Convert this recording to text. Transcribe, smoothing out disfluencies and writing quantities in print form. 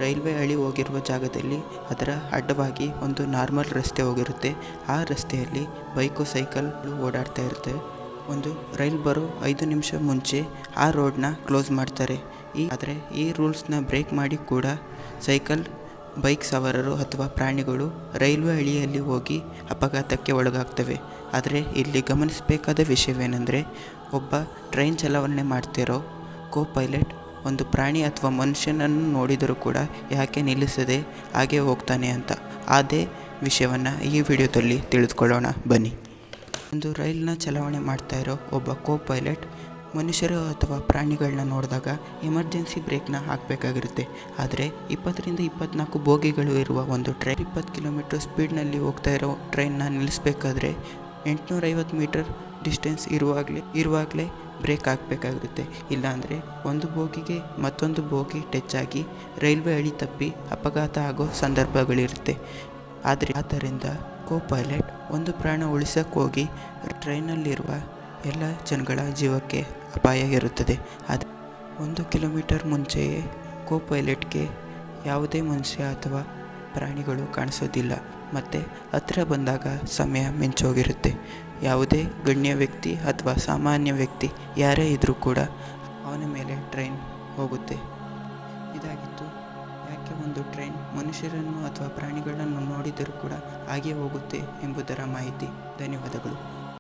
Railway ಹಳಿ ಹೋಗಿರುವ ಜಾಗದಲ್ಲಿ ಅದರ ಅಡ್ಡವಾಗಿ ಒಂದು ನಾರ್ಮಲ್ ರಸ್ತೆ ಹೋಗಿರುತ್ತೆ. ಆ ರಸ್ತೆಯಲ್ಲಿ ಬೈಕು ಸೈಕಲ್ ಓಡಾಡ್ತಾ ಇರುತ್ತೆ. ಒಂದು ರೈಲ್ ಬರೋ 5 ನಿಮಿಷ ಮುಂಚೆ ಆ ರೋಡ್ನ ಕ್ಲೋಸ್ ಮಾಡ್ತಾರೆ. ಆದರೆ ಈ ರೂಲ್ಸ್ನ ಬ್ರೇಕ್ ಮಾಡಿ ಕೂಡ ಸೈಕಲ್ ಬೈಕ್ ಸವಾರರು ಅಥವಾ ಪ್ರಾಣಿಗಳು ರೈಲ್ವೆ ಹಳಿಯಲ್ಲಿ ಹೋಗಿ ಅಪಘಾತಕ್ಕೆ ಒಳಗಾಗ್ತವೆ. ಆದರೆ ಇಲ್ಲಿ ಗಮನಿಸಬೇಕಾದ ವಿಷಯವೇನೆಂದರೆ, ಒಬ್ಬ ಟ್ರೈನ್ ಚಲಾವಣೆ ಮಾಡ್ತಿರೋ ಕೋ ಪೈಲಟ್ ಒಂದು ಪ್ರಾಣಿ ಅಥವಾ ಮನುಷ್ಯನನ್ನು ನೋಡಿದರೂ ಕೂಡ ಯಾಕೆ ನಿಲ್ಲಿಸದೆ ಹಾಗೆ ಹೋಗ್ತಾನೆ ಅಂತ. ಅದೇ ವಿಷಯವನ್ನು ಈ ವಿಡಿಯೋದಲ್ಲಿ ತಿಳಿದುಕೊಳ್ಳೋಣ ಬನ್ನಿ. ಒಂದು ರೈಲ್ನ ಚಲಾವಣೆ ಮಾಡ್ತಾ ಇರೋ ಒಬ್ಬ ಕೋ ಪೈಲಟ್ ಮನುಷ್ಯರು ಅಥವಾ ಪ್ರಾಣಿಗಳನ್ನ ನೋಡಿದಾಗ ಎಮರ್ಜೆನ್ಸಿ ಬ್ರೇಕ್ನ ಹಾಕಬೇಕಾಗಿರುತ್ತೆ. ಆದರೆ 20ರಿಂದ 24 ಬೋಗಿಗಳು ಇರುವ ಒಂದು ಟ್ರೈನ್ 20 ಕಿಲೋಮೀಟರ್ ಸ್ಪೀಡ್ನಲ್ಲಿ ಹೋಗ್ತಾ ಇರೋ ಟ್ರೈನ್ನ ನಿಲ್ಲಿಸಬೇಕಾದ್ರೆ 850 ಮೀಟರ್ ಡಿಸ್ಟೆನ್ಸ್ ಇರುವಾಗಲೇ ಬ್ರೇಕ್ ಹಾಕಬೇಕಾಗಿರುತ್ತೆ. ಇಲ್ಲಾಂದರೆ ಒಂದು ಬೋಗಿಗೆ ಮತ್ತೊಂದು ಬೋಗಿ ಟಚ್ ಆಗಿ ರೈಲ್ವೆ ಹಳಿ ತಪ್ಪಿ ಅಪಘಾತ ಆಗೋ ಸಂದರ್ಭಗಳಿರುತ್ತೆ. ಆದ್ದರಿಂದ ಕೋ ಪೈಲಟ್ ಒಂದು ಪ್ರಾಣ ಉಳಿಸೋಕ್ಕೆ ಹೋಗಿ ಟ್ರೈನಲ್ಲಿರುವ ಎಲ್ಲ ಜನಗಳ ಜೀವಕ್ಕೆ ಅಪಾಯ ಇರುತ್ತದೆ. ಆದರೆ 1 ಕಿಲೋಮೀಟರ್ ಮುಂಚೆಯೇ ಕೋ ಪೈಲಟ್ಗೆ ಯಾವುದೇ ಮನುಷ್ಯ ಅಥವಾ ಪ್ರಾಣಿಗಳು ಕಾಣಿಸೋದಿಲ್ಲ. ಮತ್ತು ಹತ್ತಿರ ಬಂದಾಗ ಸಮಯ ಮಿಂಚೋಗಿರುತ್ತೆ. ಯಾವುದೇ ಗಣ್ಯ ವ್ಯಕ್ತಿ ಅಥವಾ ಸಾಮಾನ್ಯ ವ್ಯಕ್ತಿ ಯಾರೇ ಇದ್ದರೂ ಕೂಡ ಅವನ ಮೇಲೆ ಟ್ರೈನ್ ಹೋಗುತ್ತೆ. ಇದಾಗಿತ್ತು ಯಾಕೆ ಒಂದು ಟ್ರೈನ್ ಮನುಷ್ಯರನ್ನು ಅಥವಾ ಪ್ರಾಣಿಗಳನ್ನು ನೋಡಿದರೂ ಕೂಡ ಹಾಗೆ ಹೋಗುತ್ತೆ ಎಂಬುದರ ಮಾಹಿತಿ. ಧನ್ಯವಾದಗಳು.